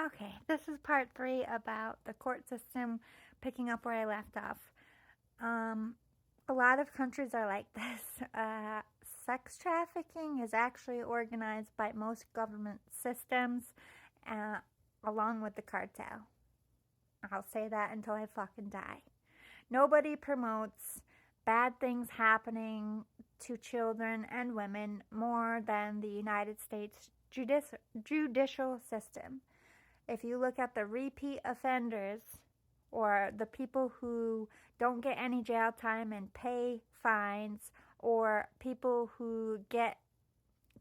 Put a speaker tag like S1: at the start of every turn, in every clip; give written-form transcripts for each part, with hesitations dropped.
S1: Okay, this is part 3 about the court system, picking up where I left off. A lot of countries are like this. Sex trafficking is actually organized by most government systems, along with the cartel. I'll say that until I fucking die. Nobody promotes bad things happening to children and women more than the United States judicial system. If you look at the repeat offenders, or the people who don't get any jail time and pay fines, or people who get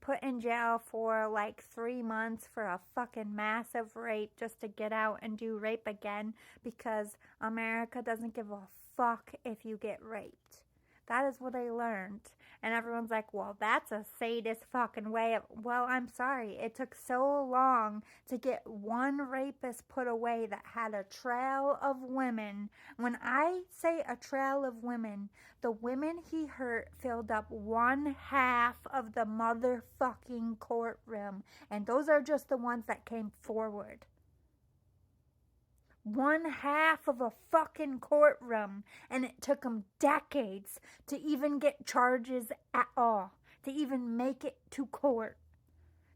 S1: put in jail for like 3 months for a fucking massive rape just to get out and do rape again because America doesn't give a fuck if you get raped. That is what I learned. And everyone's like, well, that's a sadist fucking way of... Well, I'm sorry. It took so long to get one rapist put away that had a trail of women. When I say a trail of women, the women he hurt filled up 1/2 of the motherfucking courtroom. And those are just the ones that came forward. 1/2 of a fucking courtroom, and it took them decades to even get charges at all, to even make it to court.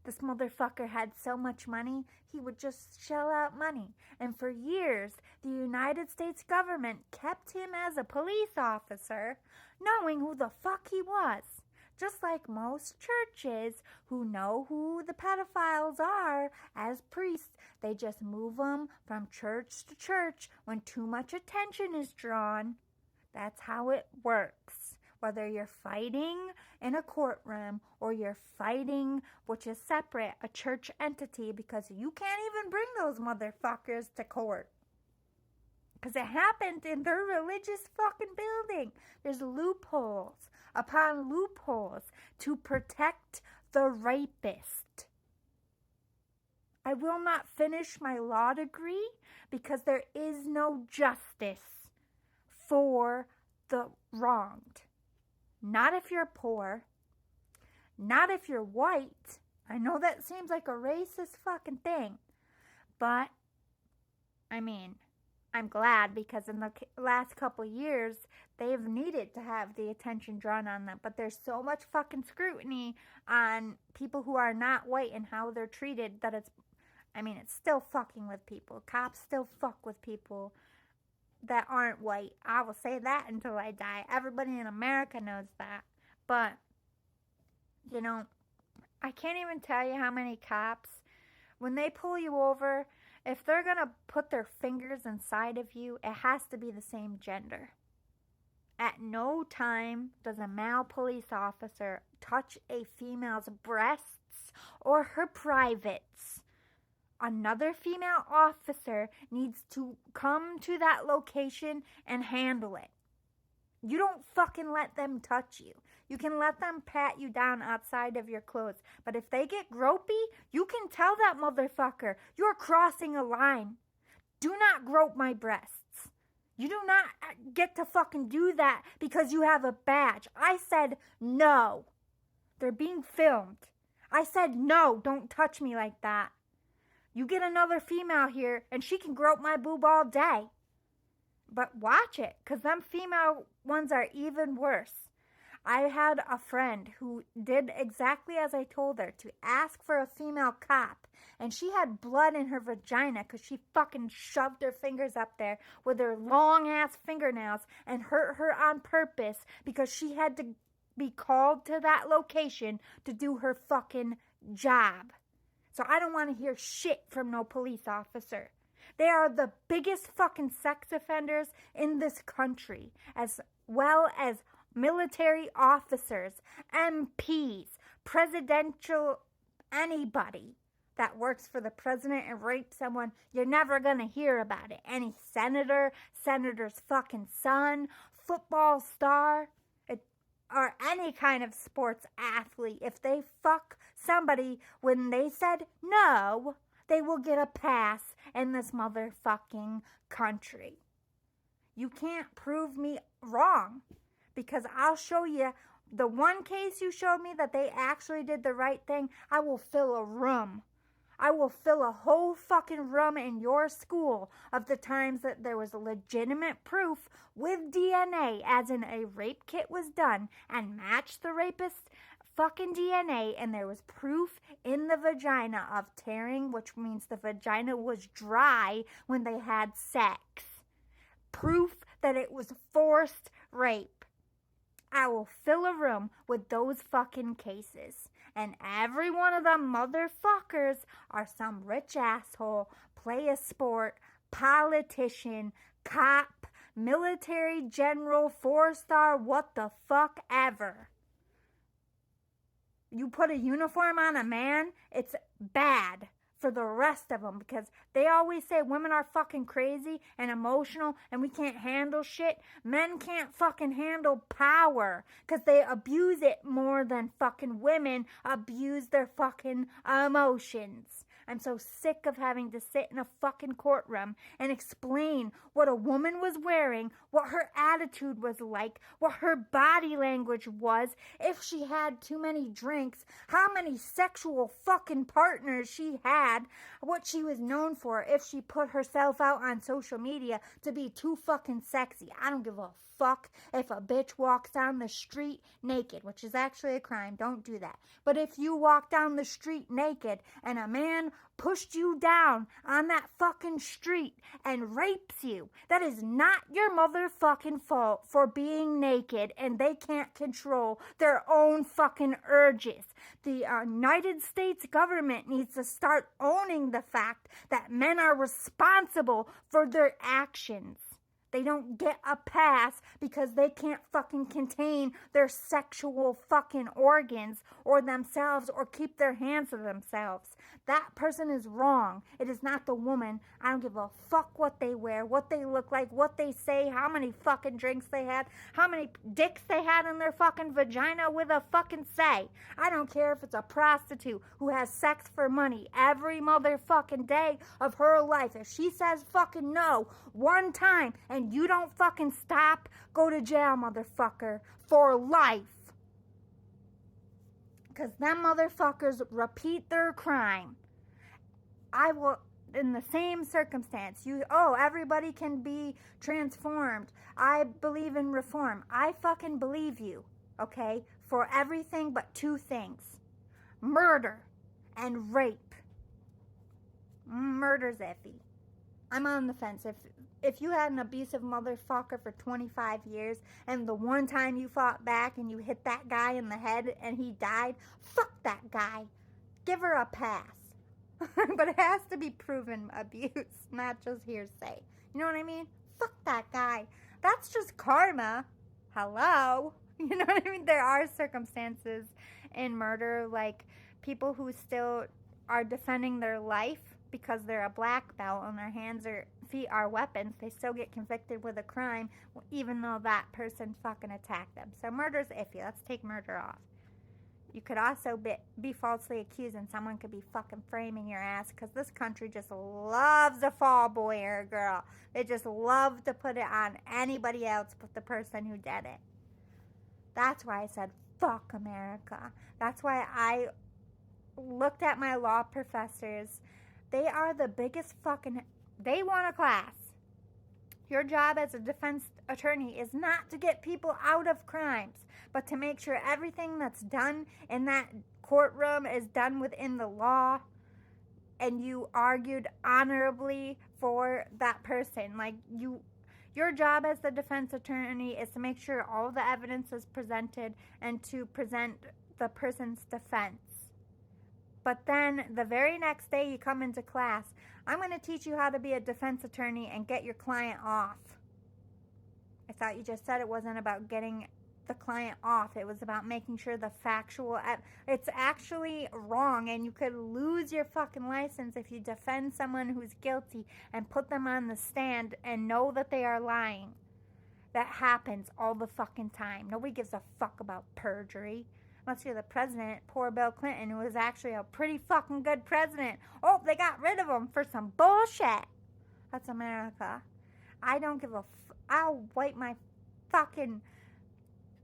S1: This motherfucker had so much money, he would just shell out money. And for years, the United States government kept him as a police officer, knowing who the fuck he was. Just like most churches who know who the pedophiles are as priests, they just move them from church to church when too much attention is drawn. That's how it works. Whether you're fighting in a courtroom or you're fighting, which is separate, a church entity, because you can't even bring those motherfuckers to court. Because it happened in their religious fucking building. There's loopholes upon loopholes to protect the rapist. I will not finish my law degree because there is no justice for the wronged. Not if you're poor. Not if you're white. I know that seems like a racist fucking thing. But, I'm glad because in the last couple years, they've needed to have the attention drawn on them. But there's so much fucking scrutiny on people who are not white and how they're treated that it's still fucking with people. Cops still fuck with people that aren't white. I will say that until I die. Everybody in America knows that. But, I can't even tell you how many cops, when they pull you over, if they're going to put their fingers inside of you, it has to be the same gender. At no time does a male police officer touch a female's breasts or her privates. Another female officer needs to come to that location and handle it. You don't fucking let them touch you. You can let them pat you down outside of your clothes. But if they get gropey, you can tell that motherfucker, you're crossing a line. Do not grope my breasts. You do not get to fucking do that because you have a badge. I said no. They're being filmed. I said no, don't touch me like that. You get another female here and she can grope my boob all day. But watch it, because them female ones are even worse. I had a friend who did exactly as I told her, to ask for a female cop. And she had blood in her vagina because she fucking shoved her fingers up there with her long-ass fingernails and hurt her on purpose because she had to be called to that location to do her fucking job. So I don't want to hear shit from no police officer. They are the biggest fucking sex offenders in this country, as well as military officers, MPs, presidential, anybody that works for the president and rapes someone. You're never going to hear about it. Any senator, senator's fucking son, football star, or any kind of sports athlete. If they fuck somebody when they said no, they will get a pass in this motherfucking country. You can't prove me wrong because I'll show you the one case you showed me that they actually did the right thing. I will fill a room. I will fill a whole fucking room in your school of the times that there was legitimate proof with DNA, as in a rape kit was done and matched the rapist's fucking DNA, and there was proof in the vagina of tearing, which means the vagina was dry when they had sex. Proof that it was forced rape. I will fill a room with those fucking cases. And every one of them motherfuckers are some rich asshole, play a sport, politician, cop, military general, 4-star, what the fuck ever. You put a uniform on a man, it's bad for the rest of them, because they always say women are fucking crazy and emotional and we can't handle shit. Men can't fucking handle power because they abuse it more than fucking women abuse their fucking emotions. I'm so sick of having to sit in a fucking courtroom and explain what a woman was wearing, what her attitude was like, what her body language was, if she had too many drinks, how many sexual fucking partners she had, what she was known for, if she put herself out on social media to be too fucking sexy. I don't give a fuck if a bitch walks down the street naked, which is actually a crime. Don't do that. But if you walk down the street naked and a man pushed you down on that fucking street and rapes you, that is not your motherfucking fault for being naked, and they can't control their own fucking urges. The United States government needs to start owning the fact that men are responsible for their actions. They don't get a pass because they can't fucking contain their sexual fucking organs or themselves, or keep their hands to themselves. That person is wrong. It is not the woman. I don't give a fuck what they wear, what they look like, what they say, how many fucking drinks they had, how many dicks they had in their fucking vagina with a fucking say. I don't care if it's a prostitute who has sex for money every motherfucking day of her life. If she says fucking no one time and you don't fucking stop, go to jail, motherfucker, for life. Because them motherfuckers repeat their crime. I will, in the same circumstance, everybody can be transformed. I believe in reform. I fucking believe you, okay? For everything but two things. Murder and rape. Murder's iffy. I'm on the fence. If you had an abusive motherfucker for 25 years and the one time you fought back and you hit that guy in the head and he died, fuck that guy. Give her a pass. But it has to be proven abuse, not just hearsay. You know what I mean? Fuck that guy. That's just karma. Hello? You know what I mean? There are circumstances in murder, like people who still are defending their life because they're a black belt and their hands or feet are weapons. They still get convicted with a crime even though that person fucking attacked them. So murder's iffy. Let's take murder off. You could also be falsely accused and someone could be fucking framing your ass, because this country just loves a fall boy or a girl. They just love to put it on anybody else but the person who did it. That's why I said fuck America. That's why I looked at my law professors. They are the biggest fucking... They want a class. Your job as a defense attorney is not to get people out of crimes, but to make sure everything that's done in that courtroom is done within the law, and you argued honorably for that person. Like, your job as the defense attorney is to make sure all the evidence is presented and to present the person's defense. But then the very next day you come into class, I'm going to teach you how to be a defense attorney and get your client off. I thought you just said it wasn't about getting the client off. It was about making sure the factual... It's actually wrong, and you could lose your fucking license if you defend someone who's guilty and put them on the stand and know that they are lying. That happens all the fucking time. Nobody gives a fuck about perjury. Unless you're the president, poor Bill Clinton, who was actually a pretty fucking good president. Oh, they got rid of him for some bullshit. That's America. I don't give a I'll wipe my fucking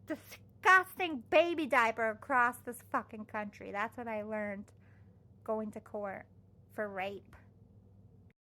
S1: disgusting baby diaper across this fucking country. That's what I learned going to court. for rape.